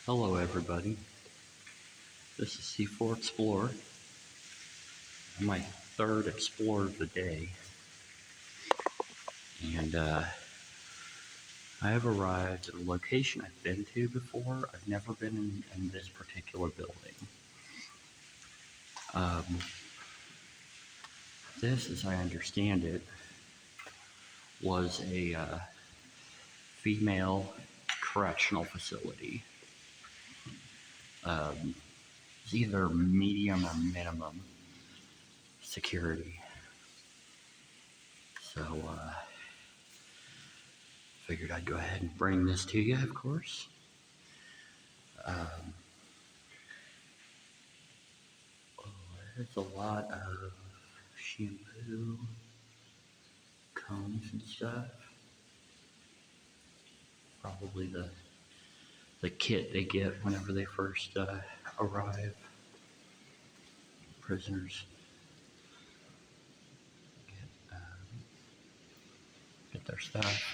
Hello everybody, this is C4 Explorer. I'm my third Explorer of the day, and I have arrived at a location I've been to before. I've never been in this particular building. This, as I understand it, was a female correctional facility. It's either medium or minimum security. So, figured I'd go ahead and bring this to you, of course. There's a lot of shampoo, combs and stuff. Probably the kit they get whenever they first arrive. Prisoners get their stuff.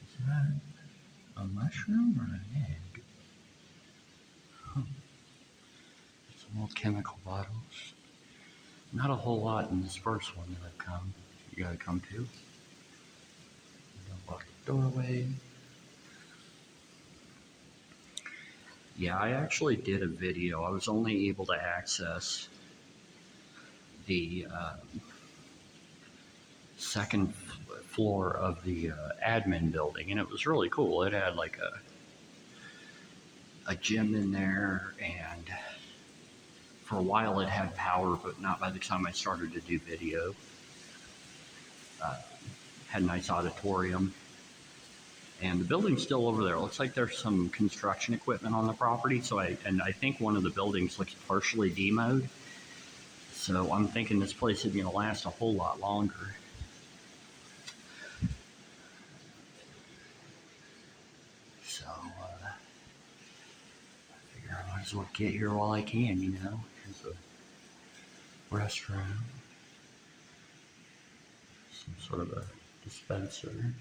Is that a mushroom or an egg? Huh. Some old chemical bottles. Not a whole lot in this first one that I've come. You gotta come to. Walk the doorway. Yeah, I actually did a video. I was only able to access the second floor of the admin building, and it was really cool. It had like a gym in there, and for a while it had power, but not by the time I started to do video. Had a nice auditorium, and the building's still over there. It looks like there's some construction equipment on the property, so I think one of the buildings looks partially demoed, so I'm thinking this place is going to last a whole lot longer. So I figure I might as well get here while I can, you know. Here's a restroom, some sort of a dispenser.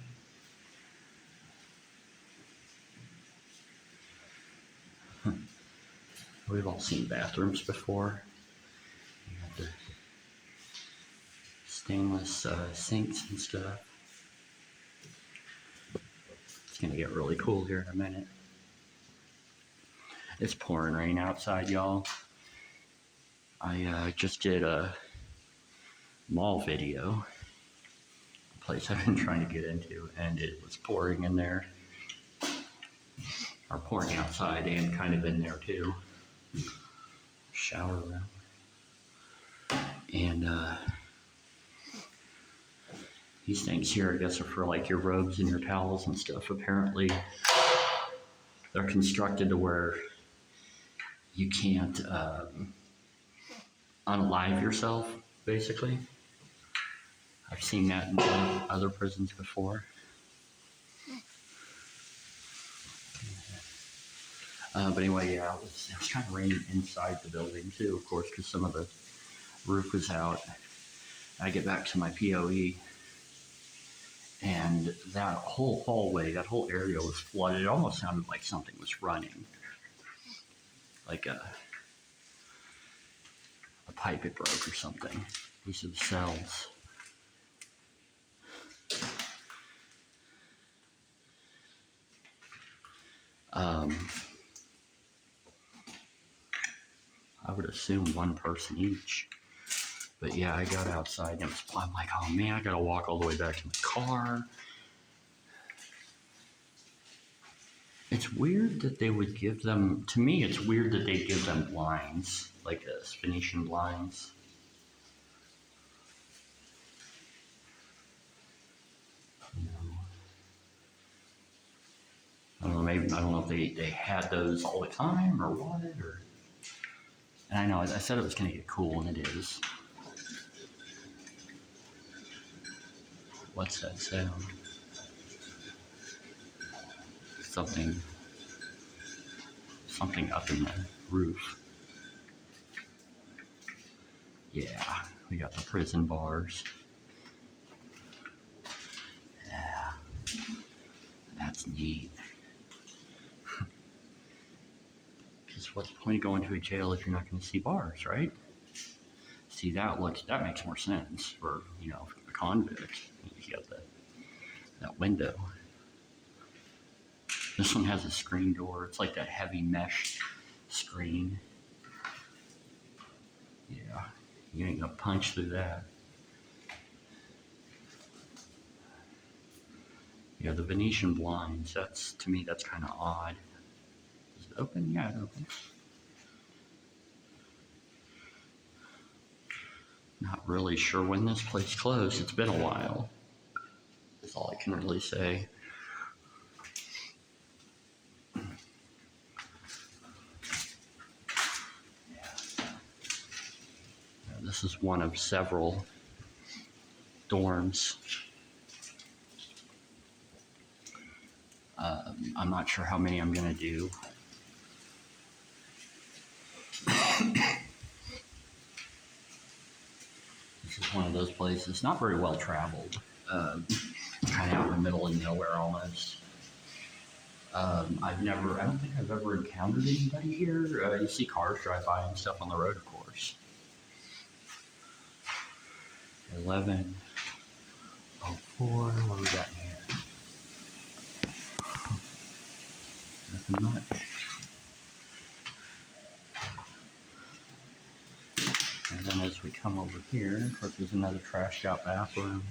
We've all seen bathrooms before. You have the stainless sinks and stuff. It's gonna get really cool here in a minute. It's pouring rain outside, y'all. I just did a mall video, a place I've been trying to get into, and it was pouring in there. Or pouring outside and kind of in there too. Shower room. And these things here, I guess, are for like your robes and your towels and stuff. Apparently, they're constructed to where you can't unalive yourself, basically. I've seen that in other prisons before. But anyway, yeah, it was kind of raining inside the building too, of course, because some of the roof was out. I get back to my POE, and that whole hallway, that whole area was flooded. It almost sounded like something was running, like a pipe had broke or something. These are the cells. I would assume one person each. But yeah, I got outside and I'm like, oh man, I gotta walk all the way back to my car. It's weird that they would give them, to me, it's weird that they give them blinds, like Venetian blinds. You know, I don't know, maybe, I don't know if they had those all the time or what, or, and I know, I said it was gonna get cool, and it is. What's that sound? Something up in the roof. Yeah, we got the prison bars. Yeah, that's neat. Because what's the point of going to a jail if you're not going to see bars, right? See, that makes more sense for, a convict. You got that window. This one has a screen door. It's like that heavy mesh screen. Yeah, you ain't gonna punch through that. Yeah, the Venetian blinds, to me, that's kind of odd. Is it open? Yeah, it opens. Not really sure when this place closed. It's been a while. That's all I can really say. This is one of several dorms. I'm not sure how many I'm going to do. This is one of those places, not very well traveled. Kind of out in the middle of nowhere almost. I don't think I've ever encountered anybody here. You see cars drive by and stuff on the road, of course. 11:04. What we got here? Nothing much. And then as we come over here, of course, there's another trashed out bathroom,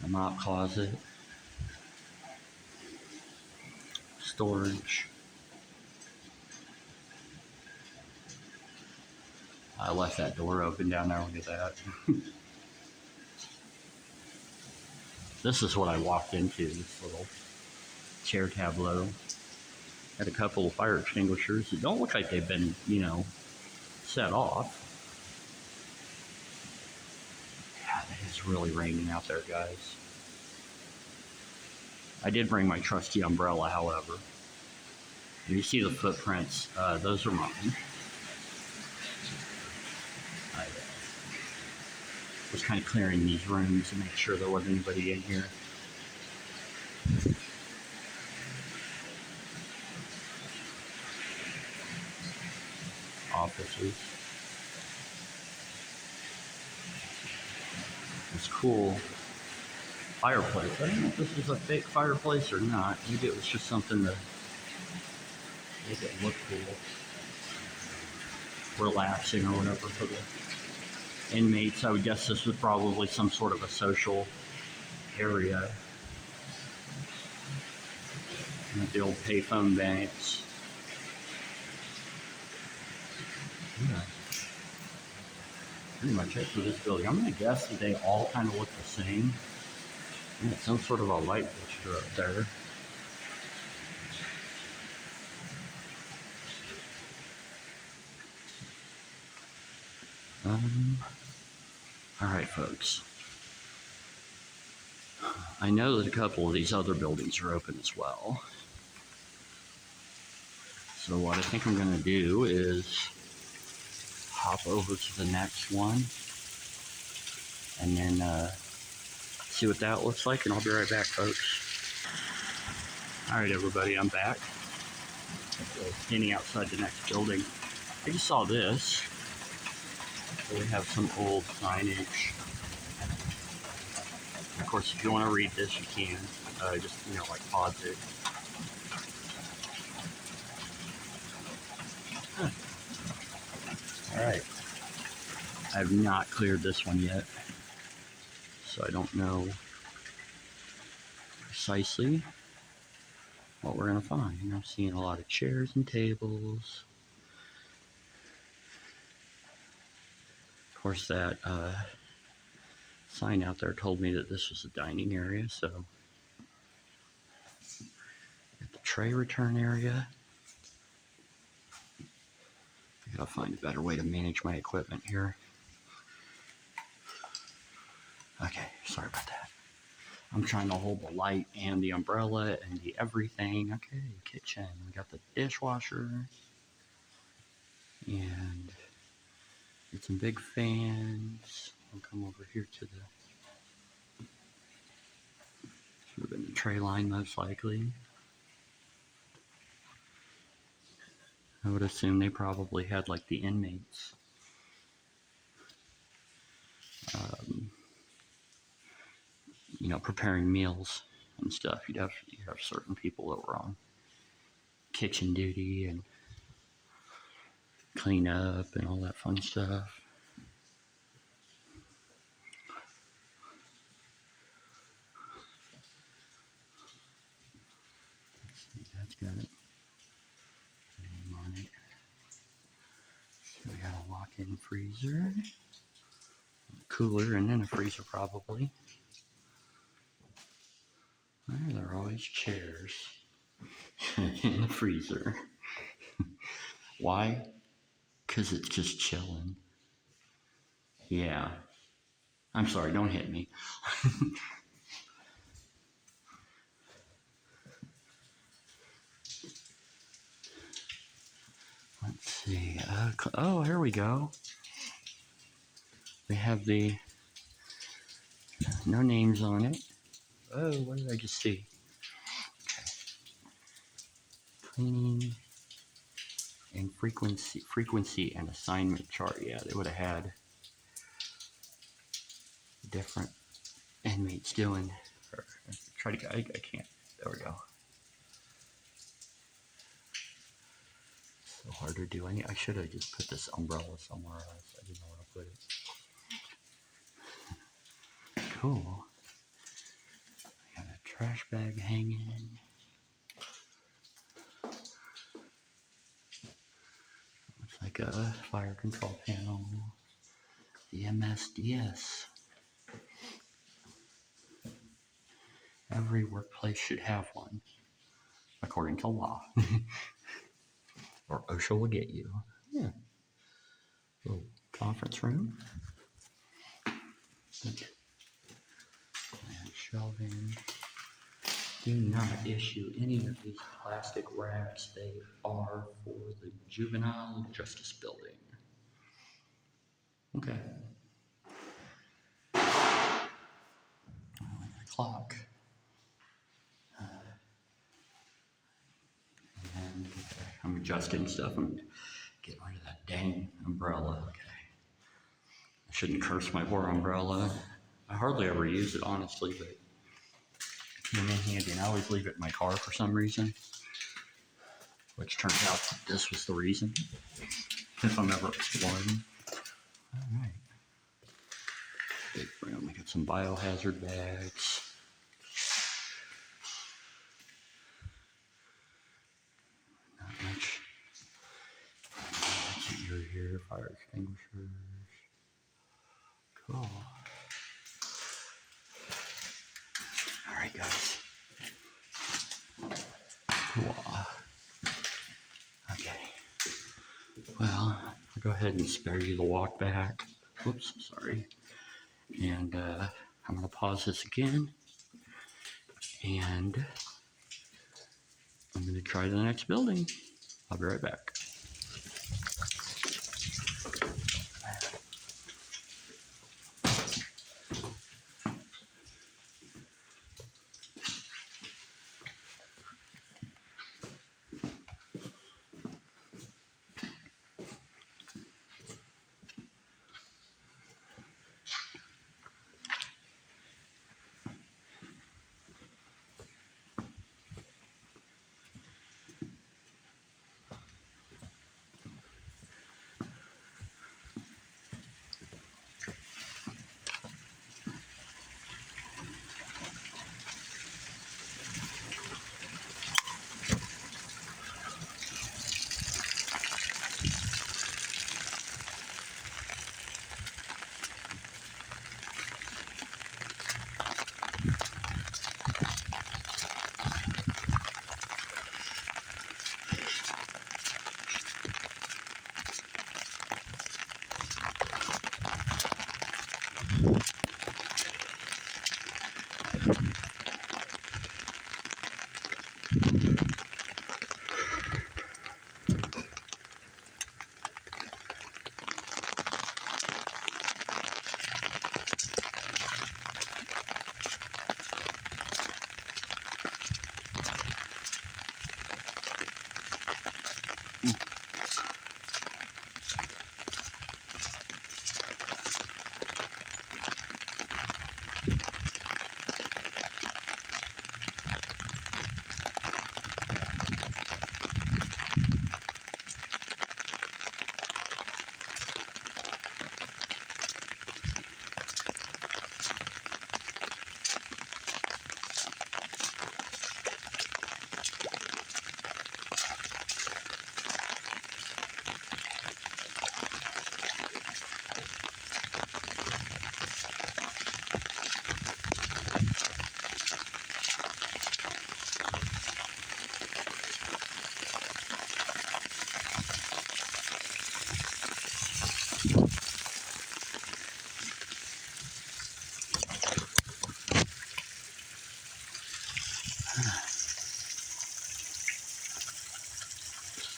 a mop closet, storage. I left that door open down there. Look at that. This is what I walked into, this little chair tableau. Had a couple of fire extinguishers that don't look like they've been, set off. God, it is really raining out there, guys. I did bring my trusty umbrella, however. You see the footprints, those are mine. I was kind of clearing these rooms to make sure there wasn't anybody in here. Offices. It's cool. Fireplace. I don't know if this is a fake fireplace or not. Maybe it was just something to make it look cool. Relaxing or whatever for the inmates. I would guess this was probably some sort of a social area. And the old payphone banks. Yeah. Pretty much it for this building. I'm going to guess that they all kind of look the same. Yeah, some sort of a light fixture up there. All right, folks. I know that a couple of these other buildings are open as well. So what I think I'm going to do is hop over to the next one and then see what that looks like, and I'll be right back, folks. All right, everybody, I'm back. Standing outside the next building. I just saw this. So we have some old signage. Of course, if you want to read this, you can. Just, pause it. All right. I have not cleared this one yet, so I don't know precisely what we're going to find. I'm seeing a lot of chairs and tables. Of course, that sign out there told me that this was a dining area, so at the tray return area. I gotta find a better way to manage my equipment here. Okay, sorry about that. I'm trying to hold the light and the umbrella and the everything. Okay, kitchen. We got the dishwasher. And get some big fans. I'll come over here to Would have been the tray line most likely. I would assume they probably had like the inmates. Preparing meals and stuff. You'd have certain people that were on kitchen duty and clean up and all that fun stuff. Let's see, that's got it. Name on it. So we got a walk-in freezer, cooler, and then a freezer probably. There are always chairs in the freezer. Why? Because it's just chilling. Yeah. I'm sorry, don't hit me. Let's see. Oh, here we go. They have the no names on it. Oh, what did I just see? Okay. Cleaning and frequency and assignment chart. Yeah, they would have had different inmates doing. Try to. I can't. There we go. So hard to do. I should have just put this umbrella somewhere else. I didn't know where to put it. Cool. I got a trash bag hanging. Looks like a fire control panel. The MSDS. Every workplace should have one, according to law. Or OSHA will get you. Yeah. Little conference room. And shelving. Do not issue any of these plastic wraps. They are for the juvenile justice building. Okay. Clock. And I'm adjusting stuff. I'm getting rid of that dang umbrella. Okay. I shouldn't curse my poor umbrella. I hardly ever use it, honestly, but it came in handy, and I always leave it in my car for some reason, which turns out this was the reason, if I'm ever exploring. All right. Big room. We got some biohazard bags. Not much. You're here. Fire extinguishers. Cool. All right, guys. Cool. Okay. Well, I'll go ahead and spare you the walk back. Whoops, sorry. And I'm going to pause this again. And I'm going to try the next building. I'll be right back.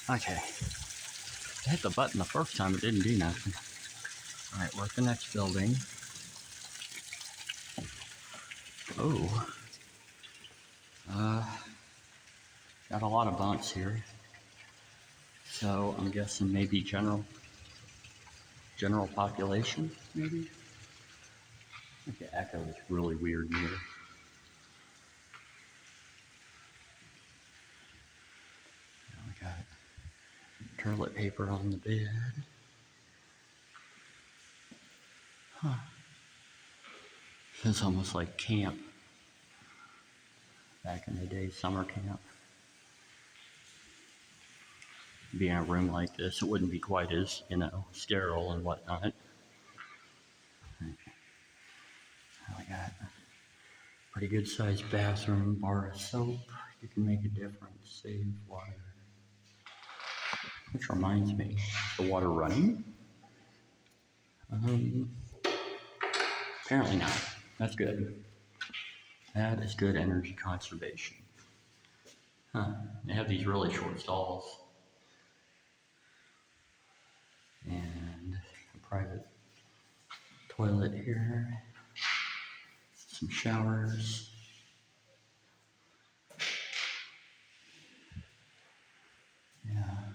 Okay. I hit the button the first time, it didn't do nothing. All right, we're at the next building. Oh. Got a lot of bunks here. So I'm guessing maybe general population, maybe? The echo is really weird here. Now we got toilet paper on the bed. Huh. It's almost like camp. Back in the day, summer camp. Being in a room like this, it wouldn't be quite as, sterile and whatnot. Now we got a pretty good sized bathroom, bar of soap. You can make a difference, save water. Which reminds me, the water running? Apparently not. That's good. That is good energy conservation. Huh. They have these really short stalls. And a private toilet here. Some showers. Yeah.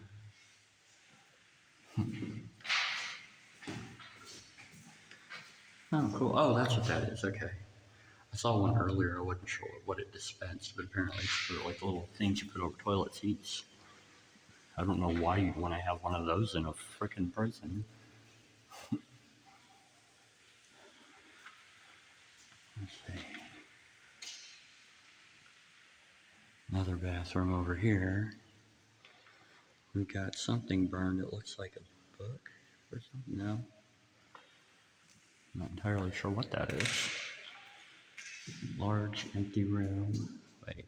Oh, cool. Oh, that's what that is. Okay. I saw one earlier. I wasn't sure what it dispensed, but apparently it's for like little things you put over toilet seats. I don't know why you'd want to have one of those in a frickin' prison. Let's see. Another bathroom over here. We've got something burned. It looks like a book or something. No. Not entirely sure what that is. Large empty room. Wait.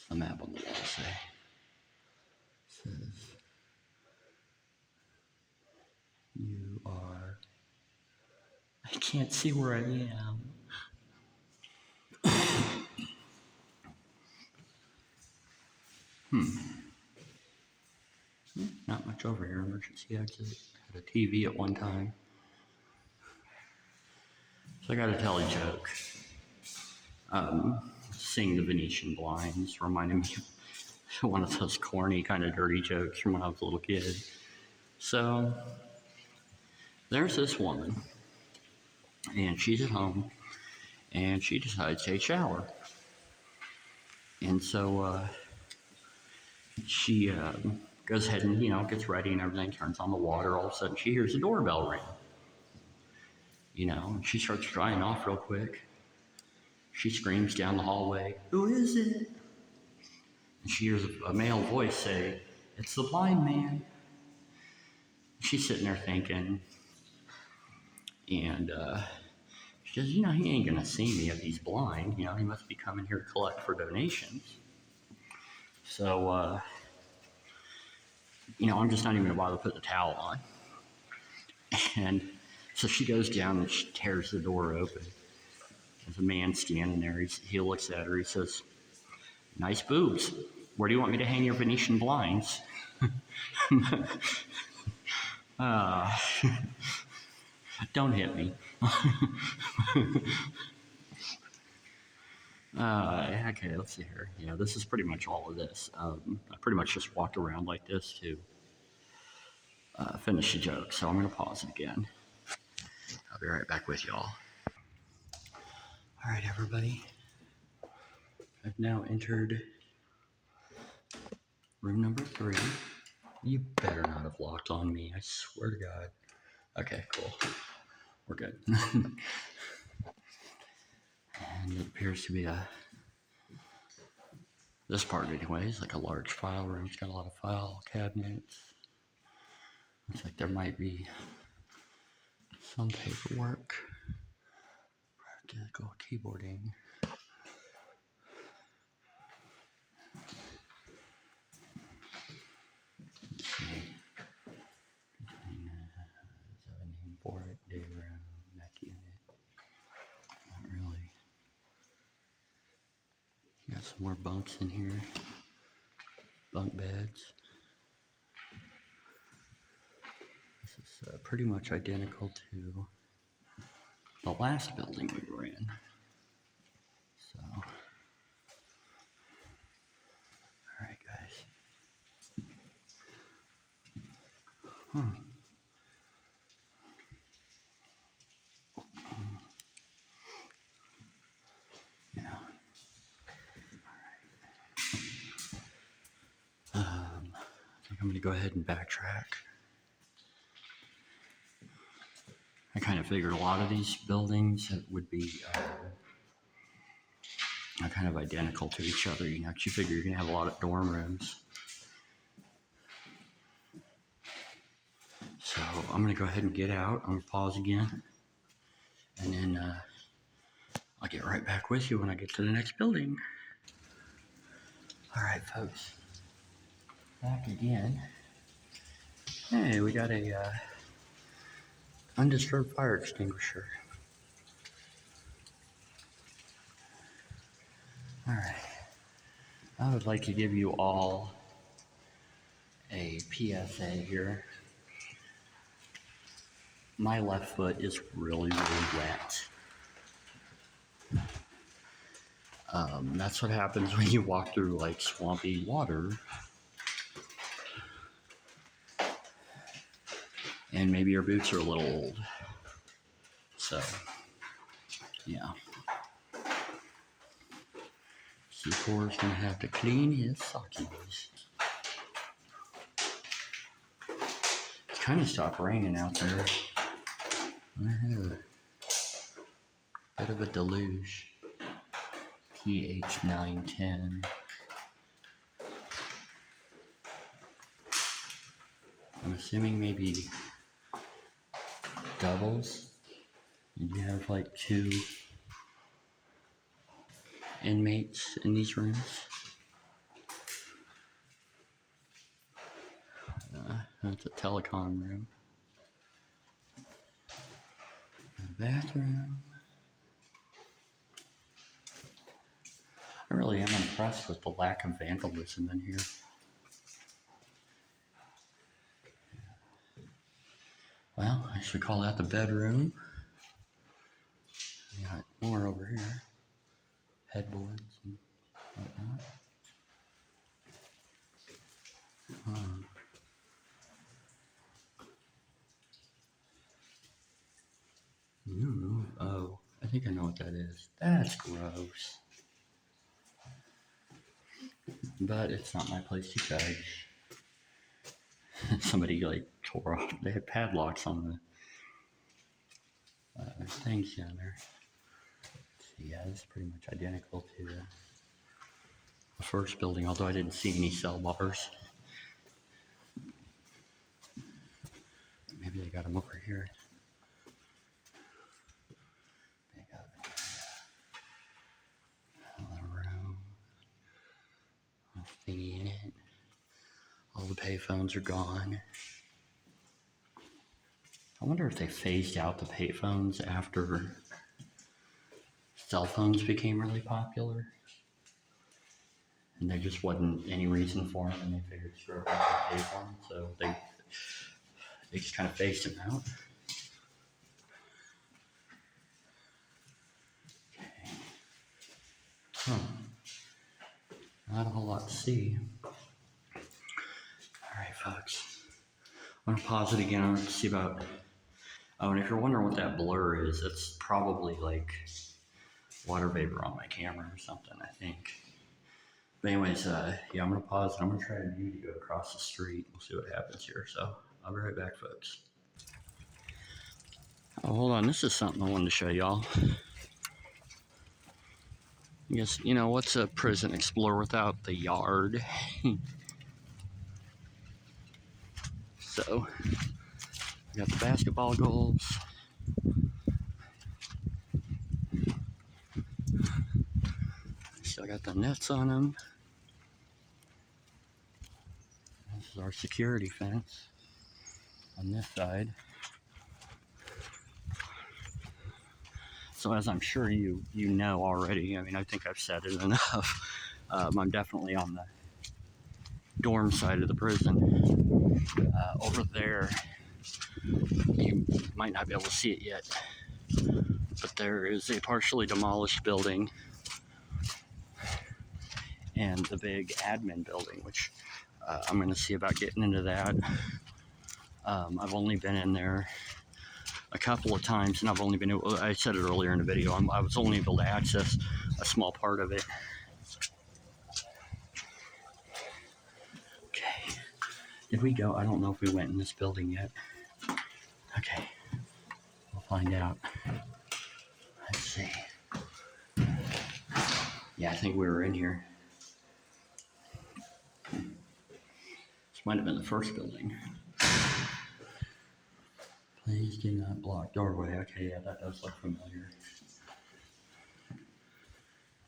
The map on the wall say. Says you are. I can't see where I am. Not much over here. Emergency exit. Had a TV at one time. So I gotta tell a joke. Seeing the Venetian blinds reminded me of one of those corny, kind of dirty jokes from when I was a little kid. So there's this woman, and she's at home, and she decides to take a shower. And so she goes ahead and, gets ready and everything, turns on the water. All of a sudden, she hears the doorbell ring. And she starts drying off real quick. She screams down the hallway, "Who is it?" And she hears a male voice say, "It's the blind man." She's sitting there thinking, and she says, he ain't gonna see me if he's blind. He must be coming here to collect for donations. So, I'm just not even gonna bother to put the towel on. And so she goes down and she tears the door open. There's a man standing there. He looks at her. He says, "Nice boobs. Where do you want me to hang your Venetian blinds?" Don't hit me. Okay, let's see here. Yeah, this is pretty much all of this. I pretty much just walked around like this to finish the joke, so I'm going to pause it again. I'll be right back with y'all. All right, everybody. I've now entered room number 3. You better not have locked on me. I swear to God. Okay, cool. We're good. And it appears to be this part anyways, like a large file room. It's got a lot of file cabinets. Looks like there might be some paperwork. Practical keyboarding. Let's see. 17 for it, day room, Mac unit. Not really. You got Some more bunks in here. Bunk beds. This is pretty much identical to the last building we were in. So, all right, guys. Yeah. I think I'm going to go ahead and backtrack. I kind of figured a lot of these buildings would be kind of identical to each other. You know, 'cause you figure you're going to have a lot of dorm rooms. So I'm going to go ahead and get out. I'm going to pause again. And then I'll get right back with you when I get to the next building. All right, folks. Back again. Hey, we got a undisturbed fire extinguisher. All right. I would like to give you all a PSA here. My left foot is really, really wet. That's what happens when you walk through like swampy water. And maybe your boots are a little old. So, yeah. C4 is going to have to clean his sockies. It's kind of stopped raining out there. I had a bit of a deluge. PH 910. I'm assuming maybe doubles. And you have like 2 inmates in these rooms. That's a telecom room. A bathroom. I really am impressed with the lack of vandalism in here. Well, I should call that the bedroom. We got more over here. Headboards and whatnot. Ooh, oh, I think I know what that is. That's gross. But it's not my place to judge. Somebody like tore off. They had padlocks on the things down there. So yeah, it's pretty much identical to the first building, although I didn't see any cell bars. Maybe they got them over here. They got a little room. A thingy in it. All the payphones are gone. I wonder if they phased out the payphones after cell phones became really popular. And there just wasn't any reason for them, and they figured screw it, pay for them, so they just kind of phased them out. Okay. Huh. Not a whole lot to see. All right, folks. I'm gonna pause it again. I'm gonna see about. Oh, and if you're wondering what that blur is, it's probably like water vapor on my camera or something, I think. But anyways, yeah, I'm gonna pause and I'm gonna try a view to go across the street. We'll see what happens here. So I'll be right back, folks. Oh, hold on. This is something I wanted to show y'all. I guess, you know, what's a prison explorer without the yard? So, we got the basketball goals. Still got the nets on them. This is our security fence on this side. So as I'm sure you know already, I mean, I think I've said it enough, I'm definitely on the dorm side of the prison. Over there, you might not be able to see it yet, but there is a partially demolished building and the big admin building, which I'm going to see about getting into that. I've only been in there a couple of times, and I've only been able, I said it earlier in the video, I was only able to access a small part of it. Okay, did we go? I don't know if we went in this building yet. Okay, we'll find out. Let's see. Yeah, I think we were in here. This might have been the first building. Please do not block doorway. Okay, yeah, that does look familiar.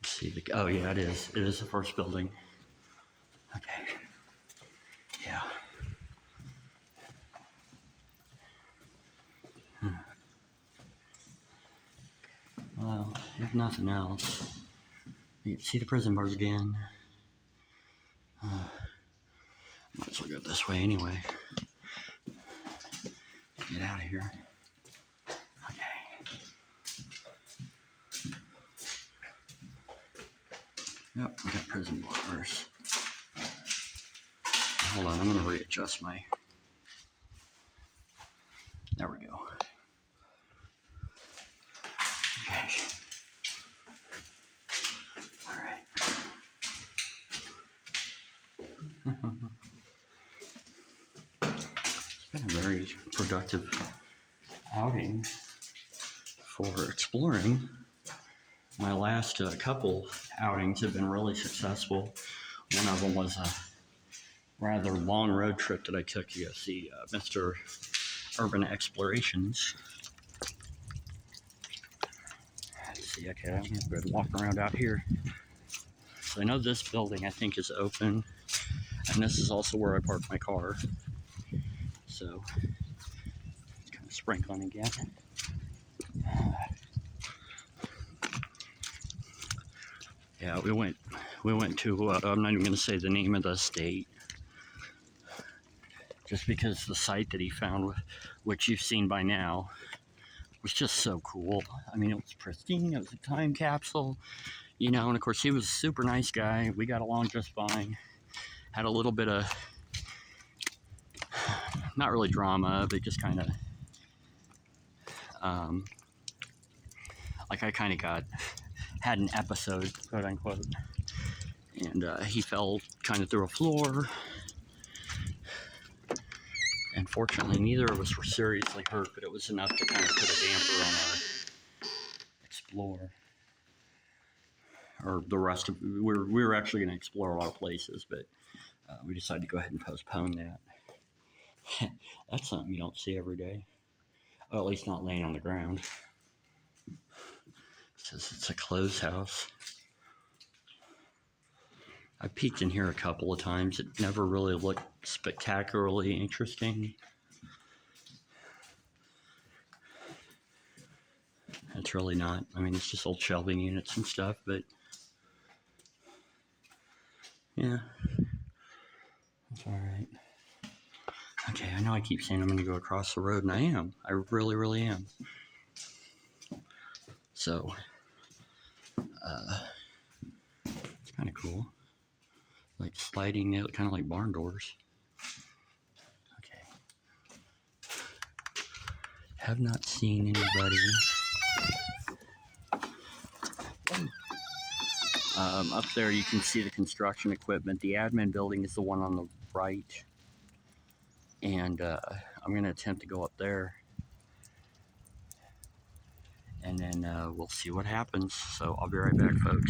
Let's see. Oh, yeah, it is. It is the first building. Okay. Yeah. Well, if nothing else, you can see the prison bars again. Might as well go this way anyway. Get out of here. Okay. Yep, we got prison bars. Hold on, I'm going to readjust my... There we go. Okay. All right. It's been a very productive outing for exploring. My last couple outings have been really successful. One of them was a rather long road trip that I took to go see Mr. Urban Explorations. Let's see, okay, I'm gonna go ahead and walk around out here. So I know this building I think is open, and this is also where I park my car. So it's kind of sprinkling again. Yeah, we went to, I'm not even going to say the name of the state, just because the site that he found, which you've seen by now, was just so cool. I mean, it was pristine, it was a time capsule, you know, and of course he was a super nice guy. We got along just fine. Had a little bit of, not really drama, but just kind of, like I kind of had an episode, quote unquote, and he fell kind of through a floor. And fortunately, neither of us were seriously hurt, but it was enough to kind of put a damper on our explore. Or the rest of, we were actually going to explore a lot of places, but we decided to go ahead and postpone that. That's something you don't see every day. Well, at least not laying on the ground. It says it's a closed house. I peeked in here a couple of times. It never really looked spectacularly interesting. It's really not. I mean, it's just old shelving units and stuff, but yeah, that's all right. Okay, I know I keep saying I'm going to go across the road, and I am. I really, really am. So, it's kind of cool. Like sliding, kind of like barn doors. Okay. Have not seen anybody. Up there you can see the construction equipment. The admin building is the one on the right. And I'm going to attempt to go up there. And then we'll see what happens. So I'll be right back, folks.